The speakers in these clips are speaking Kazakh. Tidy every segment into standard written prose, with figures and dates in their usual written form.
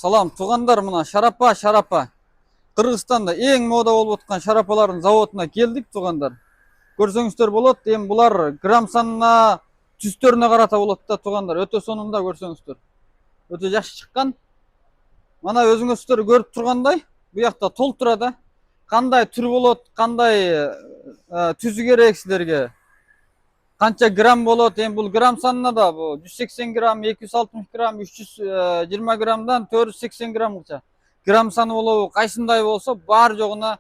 Салам туғандар, мына шарапа. Қырғызстанда ең мода болып отқан шарапалардың заводына келдік туғандар. Көрсеңіздер болады, эми бұлар грамм санына түстеріне қарата болады да туғандар. Өте сонында көрсеңіздер. Өте жақсы шыққан. Мана өзіңіздер көріп тұрғандай, бұл жақта толтырады. Қандай түр болады, қандай түзі керек сіздерге. Қанша грамм болады, бұл грамм санына да 180 грамм, 260 грамм, 320 граммдан 480 граммға грамм саны болуы қайсындай болса, бар жоғына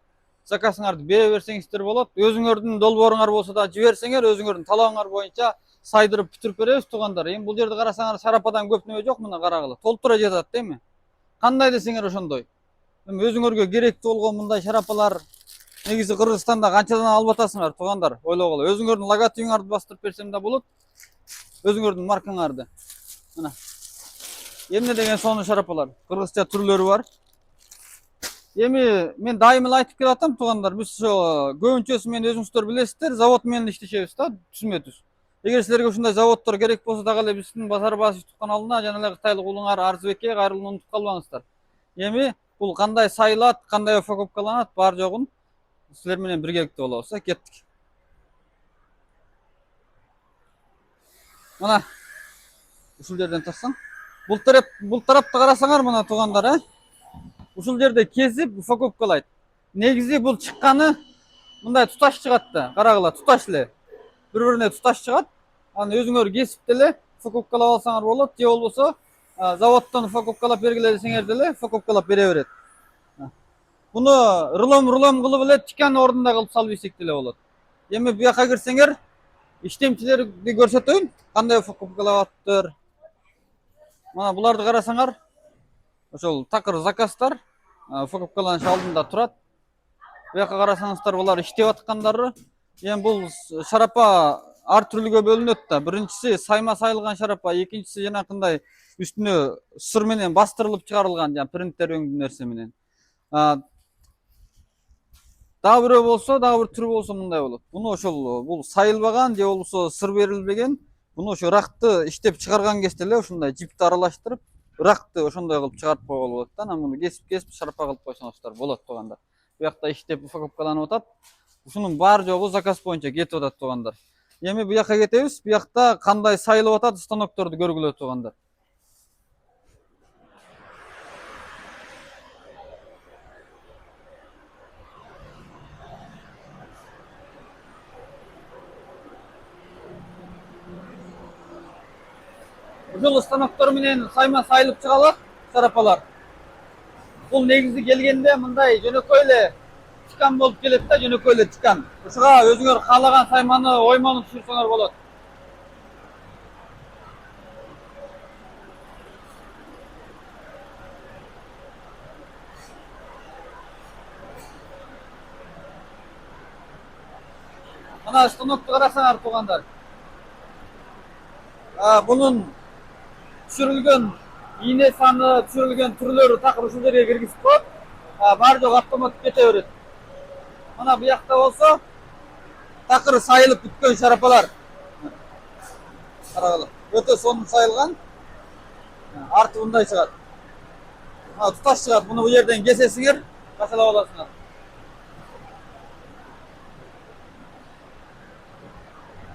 заказыңарды бере берсеңіздер болады. Өзіңердің долборыңар болса да жіберсеңер, өзіңердің талабыңар бойынша сайдырып бүтіріп береміз туғандар. Енді бұл жерде қарасаңар шарападан көп неме жоқ, мына қарағылы. Толтыра жатады, дейме? Қандай десеңер ошондой. Өзіңерге керекті болған мұндай шарапалар негізі Қырғызстанда қаншадан алып атасыңар туғандар, ойлағылы. Өзіңердің логотипіңарды бастырып берсем де болады. Өзіңердің маркаңарды. Мына. Емне деген соны шарапалар. Қырғызша түрлері бар. Эми мен дайым айтып келатам туғандар. Біз көбүнчөсү мен өзүңүздөр билесиздер, завод менен иштешебиз да, түзмө-түз. Эгер силерге ушундай заводдор керек болсо дагы эле биздин Базар Бас YouTube каналына жана эле Кытайлык улуңар Арзыбекке кайрылууну унутуп калбаңыздар. Эми бул кандай сайылат, кандай упаковкаланат, бар жогун силер менен биргеликте болобуз. Кеттик. Мына ушул жерден тартсаң, бул тарапты карасаңар мына тугандар, ушул жерде кезип упаковкалайт. Негизи бул чыкканы мындай туташ чыгат да, карагыла, туташ эле. Бири-бирине туташ чыгат. Аны өзүңөр кесип деле упаковкалап алсаңар болот, же болбосо заводдон упаковкалап бергиле десеңер деле упаковкалап бере берет. Буну рулом кылып эле тикан ордунда кылып салып ийсек деле болот. Эми бу жака кирсеңер, иштемчилерди көрсөтөйүн, кандай упаковкалап атыптыр. Мана буларды карасаңар, ошол такыр заказдар упаковкаланыш алдында турат. Бу жака карасаңыздар, булар иштеп аткандары. Эми бул шарапа ар түрлүгө бөлүнөт да. Биринчиси сайма сайылган шарапа, экинчиси жанакындай үстүнө сыр менен бастырылып чыгарылган, жана принттер өңдүү нерсе менен. Дагы бирөө болсо, дагы бир түрү болсо мындай болот. Буну ошол бул сайылбаган же болбосо сыр берилбеген, буну ошо ыракты иштеп чыгарган кезде эле ушундай жипти аралаштырып, ыракты ошондой кылып чыгарып койгола болот да. Анан муну кесип шарапа кылып койсоңуздар болот тугандар. Бу жакта иштеп упаковкаланып атат. Ушунун бар жогу заказ боюнча кетип атат тугандар. Эми бу жака кетебиз. Бу жакта кандай сайылып атат станокторду көргүлө тугандар. Ушул станоктор менен сайма сайылып чыгалат шарапалар. Бул негизи келгенде мындай жөнөкөй эле тикан болуп келет да, жөнөкөй эле тикан. Ушуга өзүңөр каалаган сайманы оймону түшүрсөңөр болот. Мына станокту карасаңар тугандар. Bunun düşürülgen iğne sanı, düşürülgen türlörü takır uşul жерге киргизип коет. Бар жок автомат кете берет. Mana bu yakta olsa takır sayılıp бүткөн şarapalar. Карагыла. Өтө сонун сайылган. Арты мындай чыгат. Туташ чыгат. Буну бу жерден кесесиңер, кашалап аласыңар.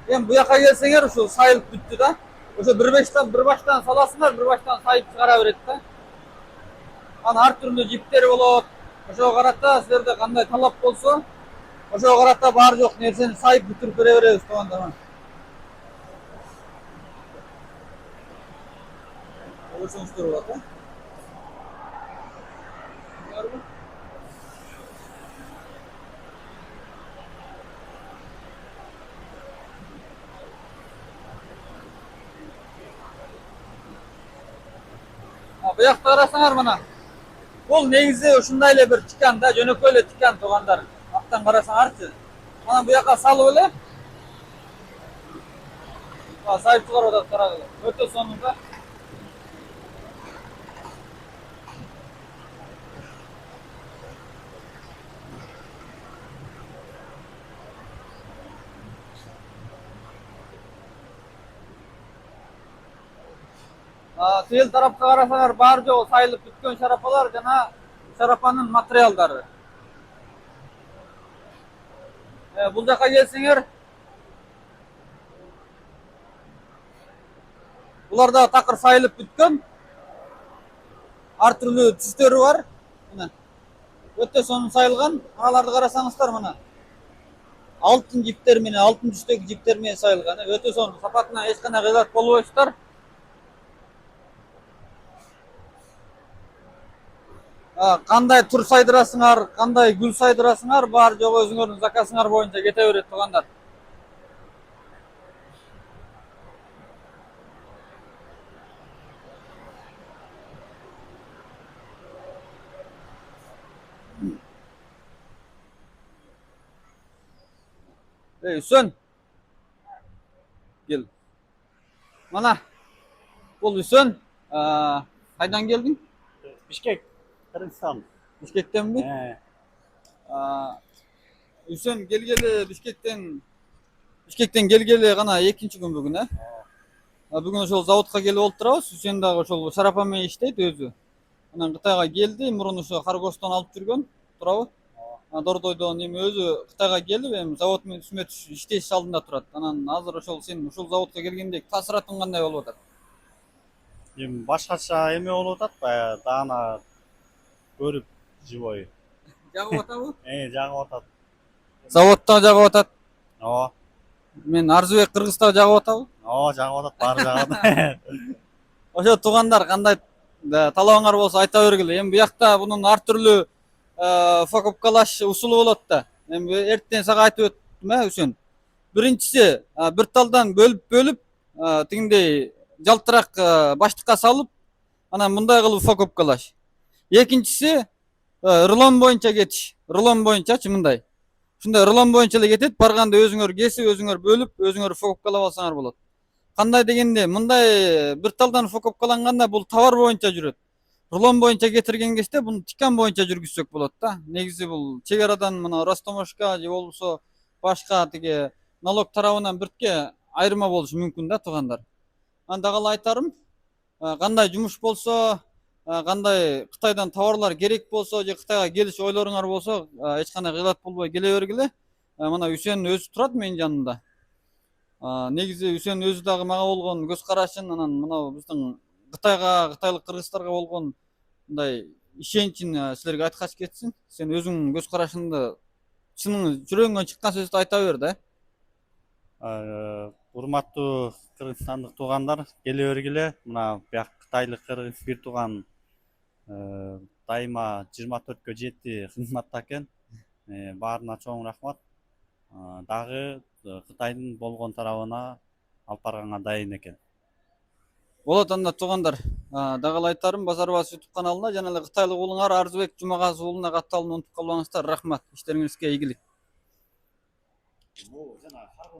Эми бу жака келсеңер, ушул сайылып бүттү да. Ошо bir баштан саласыңар, bir баштан сайып чыгара берет да. Анан ар түрдүү жиптери болот. Ошого карата силерде кандай талап болсо, ошого карата бар жок нерсени сайып бүтүрүп бере беребиз тугандар. Көрсөңүздөр болот, Bu yakta karasаңар мына. Бул негизи ушундай эле бир тикан да, жөнөкөй эле тикан тугандар. Аттан карасаңарчы. Мана бу жака салып эле. Сайып чыгарып атат карагыла. Өтө сонун да. Тел тарапқа қарасаңар бар жоғы сайылып бүткен шарапалар жана шарапанын материалдары. Бұл жаққа келсеңер, бұларда тақыр сайылып бүткен ар түрлі түстері бар. Міне өте сонун сайылған. Аналарды қарасаңыздар, мына алтын жиптер менен, алтын түстегі жиптер менен сайылған. Өте сонун, сапатына ешқандай кыйлат болбойсуздар. Қандай тур сайдырасыңар, қандай гүл сайдырасыңар, бар жоғы өзүңөрдүн заказыңар боюнча кете берет тугандар. Үсен, кел. Мана, бұл Үсен, қайдан келдің? Бишкек, Кыргызстан. Бишкектен бе? Үсен келгелі Бишкектен келгелі ғана екінші күн бүгін, Бүгін ошол заводқа келіп олып турабыз. Үсен дагы ошол шарапамен иштейт өзү. Анан Кытайга келди, мурун ошо каргоштон алып жүргөн, турабы? Дордойдон эми өзү Кытайга келип, эми завод менен сүмөт иштеш алдында турат. Анан азыр ошол сен ушул заводко келгендеги таасиратың кандай болуп атат? Эми башкача эме болуп атат, баягы даана көрүп живой. Жагып атабы? Жагып атат. Заводто жагып атат. Ооба. Мен Арзыбек Кыргызда жагып атабы? Ооба, жагып атат, баары жагат. Ошо туугандар кандай талабыңар болсо айта бергиле. Эми буякта бунун ар түрлүү покупкалаш усулу болот да. Эми эртең сага айтып өттүм, Үсен. Биринчиси бир талдан бөлүп, тигиндей жалтырак баштыкка салып, анан мындай кылып покупкалаш. Экинчиси рулон боюнча кетиш. Рулон боюнчачы мындай. Ушундай рулон боюнча эле кетет. Барганда өзүңөр кесип, өзүңөр бөлүп, өзүңөр покупкалап алсаңар болот. Кандай дегенде, мындай бир талдан покупкаланганда бул товар боюнча жүрөт. Рулон боюнча кетирген кезде бул тикан боюнча жүргүзсөк болот да. Негизи бул чек арадан мына Ростомошко же болбосо башка тиги налог тарабынан биртке айырма болушу мүмкүн да туугандар. Анда кала айтарым, кандай жумуш болсо, кандай Кытайдан товарлар керек болсо же Кытайга келиш ойлоруңар болсо, эч кандай кыйлат болбой келе бергиле. Мына Үсен өзү турат менин жанымда. Негизи Үсен өзү дагы мага болгон көз карашын, анан мына биздин Кытайга, кытайлык кыргыздарга болгон мындай ишеничин силерге айткач кетсин. Сен өзүңдүн көз карашыңды, чыныңы жүрөгүңөн чыккан сөздү айта бер да. Урматтуу кыргызстандык туугандар, келе бергиле. Мына бияк кытайлык кыргыз бир тууган дайыма 24/7 кызматта экен. Баарына чоң рахмат. Дагы Кытайдын болгон тарабына алып барганга дайын экен. Болот анда туугандар. Дагы айтарым, Базарбас YouTube каналына жана эле кытайлык уулуңар Арзыбек Жумагазов уулуна катталууну унутуп калбаңыздар. Рахмат. Иштериңизге ийгилик.